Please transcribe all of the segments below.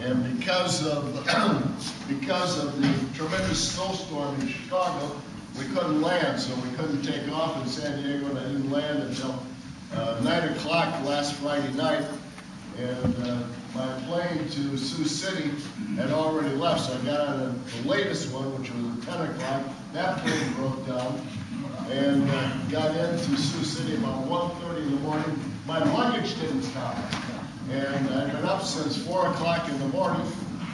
And because of the tremendous snowstorm in Chicago, we couldn't land, so we couldn't take off in San Diego, and I didn't land until 9 o'clock last Friday night. And my plane to Sioux City had already left, so I got on the latest one, which was at 10 o'clock. That plane broke down, and got into Sioux City about 1:30 in the morning. My luggage didn't come, and I'd been up since 4 o'clock in the morning,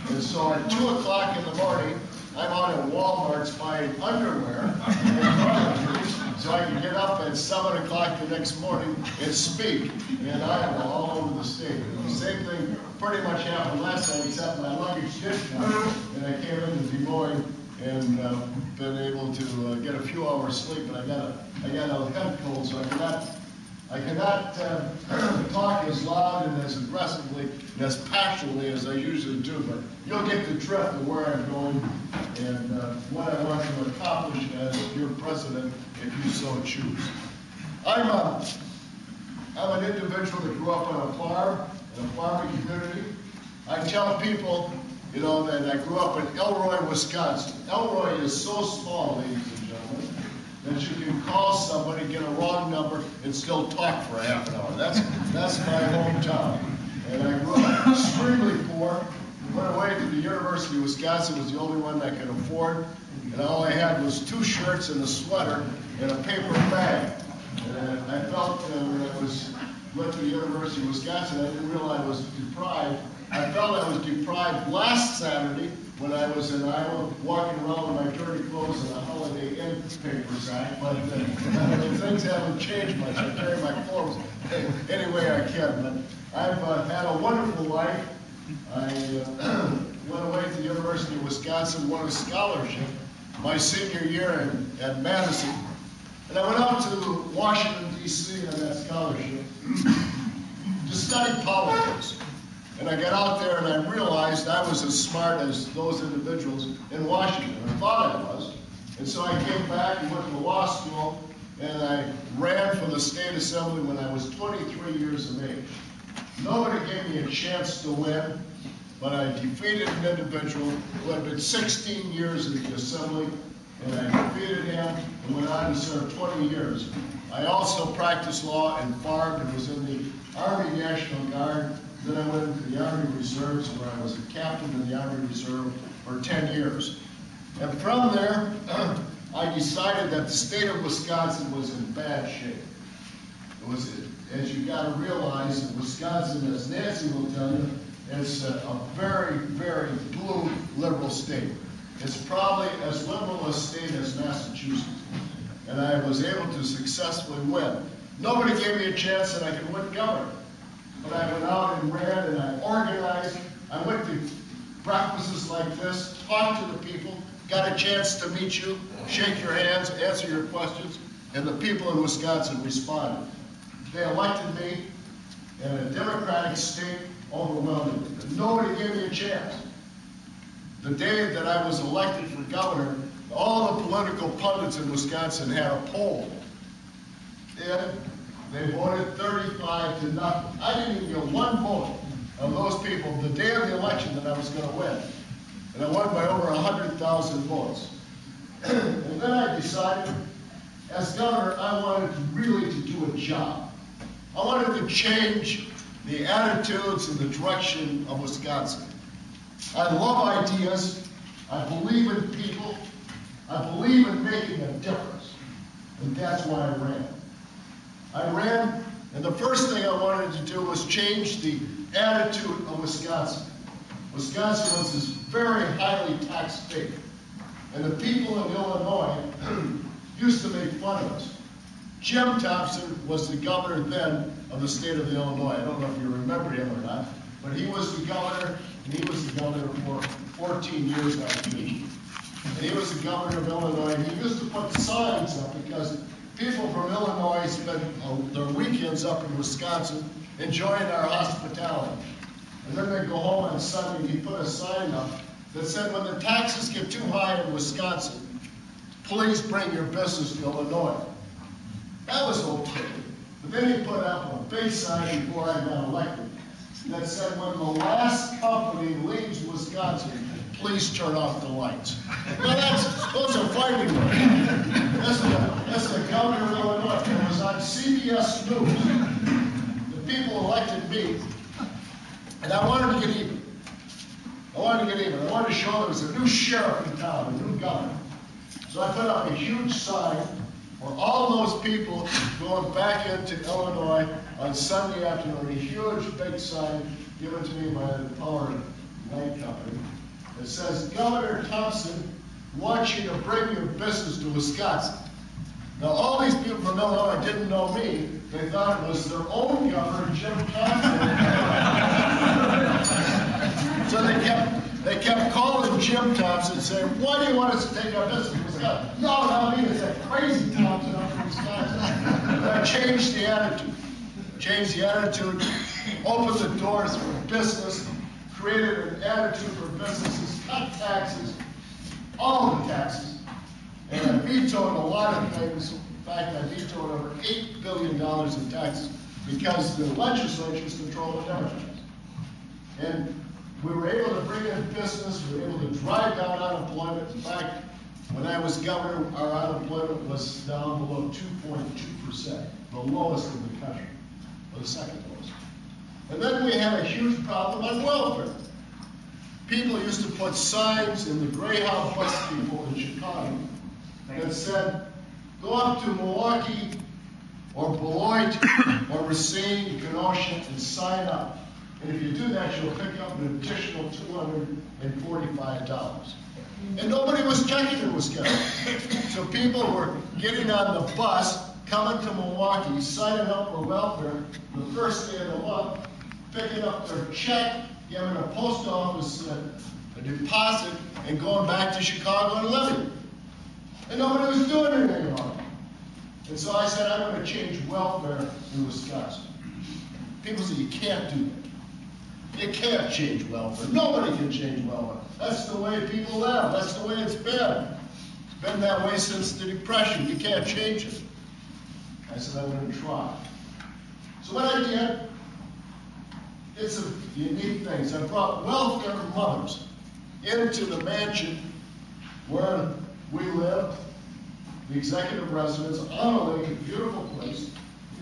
and so at 2 o'clock in the morning, I'm out at Walmart's buying underwear so I can get up at 7 o'clock the next morning and speak in Iowa all over the state. The same thing pretty much happened last night, except my luggage did come, and I came into Des Moines and been able to get a few hours sleep, but I got a head cold, so I cannot talk as loud and as aggressively and as passionately as I usually do, but you'll get the drift of where I'm going and what I want to accomplish as your president, if you so choose. I'm an individual that grew up on a farm, in a farming community. I tell people, you know, that I grew up in Elroy, Wisconsin. Elroy is so small, ladies and gentlemen, that you can call somebody, get a wrong number, and still talk for half an hour. That's my hometown. And I grew up extremely poor. Went away to the University of Wisconsin, was the only one I could afford. And all I had was 2 shirts and a sweater and a paper bag. And I felt when I went to the University of Wisconsin, I didn't realize I was deprived. I felt I was deprived last Saturday when I was in Iowa, walking around with my dirty clothes and a Holiday Inn paper sack, but things haven't changed much. I carry my clothes any way I can. But I've had a wonderful life. I went away to the University of Wisconsin, won a scholarship my senior year at Madison, and I went out to Washington, D.C. on that scholarship to study politics. And I got out there and I realized I was as smart as those individuals in Washington. I thought I was. And so I came back and went to law school, and I ran for the state assembly when I was 23 years of age. Nobody gave me a chance to win, but I defeated an individual who had been 16 years in the assembly, and I defeated him and went on to serve 20 years. I also practiced law and farmed and was in the Army National Guard. Then I went into the Army Reserves, where I was a captain in the Army Reserve for 10 years. And from there, I decided that the state of Wisconsin was in bad shape. It was, as you got to realize, that Wisconsin, as Nancy will tell you, is a very, very blue liberal state. It's probably as liberal a state as Massachusetts. And I was able to successfully win. Nobody gave me a chance that I could win governor. But I went out and ran and I organized. I went to breakfasts like this, talked to the people, got a chance to meet you, shake your hands, answer your questions, and the people in Wisconsin responded. They elected me in a Democratic state overwhelmingly. Nobody gave me a chance. The day that I was elected for governor, all the political pundits in Wisconsin had a poll. And they voted 35 to nothing. I didn't even get one vote of those people the day of the election that I was going to win. And I won by over 100,000 votes. And then I decided, as governor, I wanted really to do a job. I wanted to change the attitudes and the direction of Wisconsin. I love ideas. I believe in people. I believe in making a difference. And that's why I ran. I ran, and the first thing I wanted to do was change the attitude of Wisconsin. Wisconsin was this very highly taxed state, and the people in Illinois used to make fun of us. Jim Thompson was the governor then of the state of Illinois. I don't know if you remember him or not, but he was the governor, and he was the governor for 14 years, I believe. And he was the governor of Illinois, and he used to put signs up because people from Illinois spend their weekends up in Wisconsin enjoying our hospitality. And then they go home on Sunday, and he put a sign up that said, when the taxes get too high in Wisconsin, please bring your business to Illinois. That was okay. But then he put up a big sign before I got elected that said, when the last company leaves Wisconsin, please turn off the lights. Well, those are fighting words. That's the governor of Illinois. It was on CBS News. The people elected me, and I wanted to get even. I wanted to show there was a new sheriff in town, a new governor. So I put up a huge sign for all those people going back into Illinois on Sunday afternoon, a huge big sign given to me by the Power Light Company. It says, Governor Thompson wants you to bring your business to Wisconsin. Now, all these people from Illinois didn't know me. They thought it was their own governor, Jim Thompson. So they kept calling Jim Thompson saying, why do you want us to take our business to Wisconsin? No, not me, it's that crazy Thompson up from Wisconsin. And I changed the attitude, opened the doors for business, created an attitude for businesses, cut taxes, all the taxes. And I vetoed a lot of things. In fact, I vetoed over $8 billion in taxes because the legislatures control the Democrats. And we were able to bring in business, we were able to drive down unemployment. In fact, when I was governor, our unemployment was down below 2.2%, the lowest in the country, or the second lowest. And then we had a huge problem on welfare. People used to put signs in the Greyhound bus people in Chicago that said, go up to Milwaukee or Beloit or Racine, Kenosha, and sign up. And if you do that, you'll pick up an additional $245. And nobody was checking in Wisconsin. So people were getting on the bus, coming to Milwaukee, signing up for welfare the first day of the month, picking up their check, giving a post office a deposit, and going back to Chicago and living. And nobody was doing anything about it. And so I said, I'm going to change welfare in Wisconsin. People say, you can't do that. You can't change welfare. Nobody can change welfare. That's the way people live. That's the way it's been. It's been that way since the Depression. You can't change it. I said, I'm going to try. So what I did, did some unique things. I brought welfare mothers into the mansion where we live, the executive residence on a lake, a beautiful place,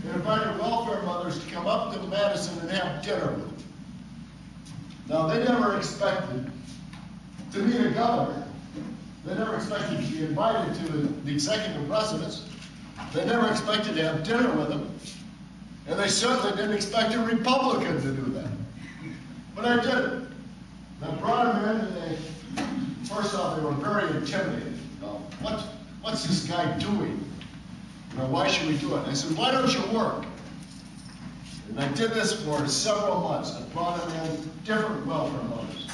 and invited welfare mothers to come up to Madison and have dinner with me. Now, they never expected to meet a governor. They never expected to be invited to the executive residence. They never expected to have dinner with him. And they certainly didn't expect a Republican to do that. But I did it. I brought them in, and first off, they were very intimidated. What's this guy doing? Why should we do it? And I said, why don't you work? And I did this for several months. I brought them in different welfare mothers.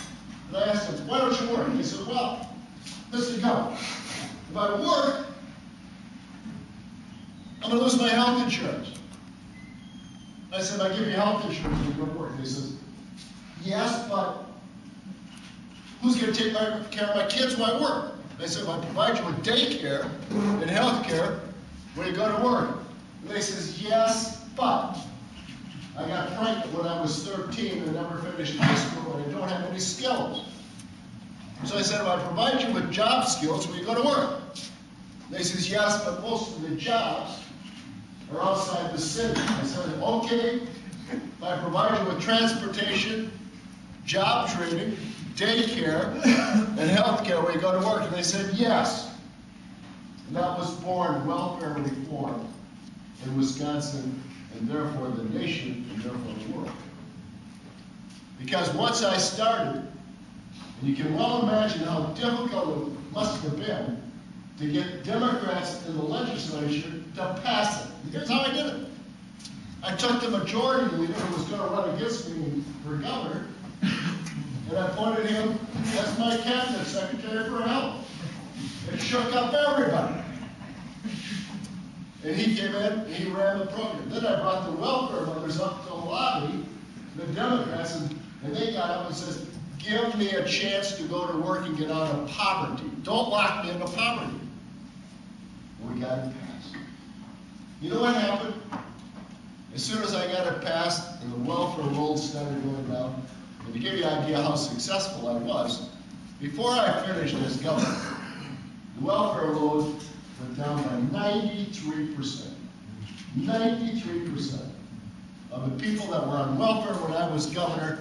And I asked them, why don't you work? And they said, well, listen, go. If I work, I'm going to lose my health insurance. I said, I give you health insurance when you go to work. And they said, yes, but who's going to take care of my kids while I work? And I said, well, I provide you with daycare and health care when you go to work. And they said, yes, but I got pregnant when I was 13 and never finished high school, and I don't have any skills. So I said, if I provide you with job skills when you go to work. They said, yes, but most of the jobs are outside the city. I said, okay, if I provide you with transportation, job training, daycare, and health care when you go to work. And they said, yes. And that was born welfare reform in Wisconsin, and therefore the nation, and therefore the world. Because once I started, and you can well imagine how difficult it must have been to get Democrats in the legislature to pass it. And here's how I did it. I took the majority leader who was going to run against me for governor, and I appointed him as my cabinet secretary for health. It shook up everybody. And he came in and he ran the program. Then I brought the welfare mothers up to lobby the Democrats, and they got up and said, give me a chance to go to work and get out of poverty. Don't lock me into poverty. We got it passed. You know what happened? As soon as I got it passed and the welfare rolls started going down, And to give you an idea how successful I was, before I finished as governor, the welfare load went down by 93%. 93% of the people that were on welfare when I was governor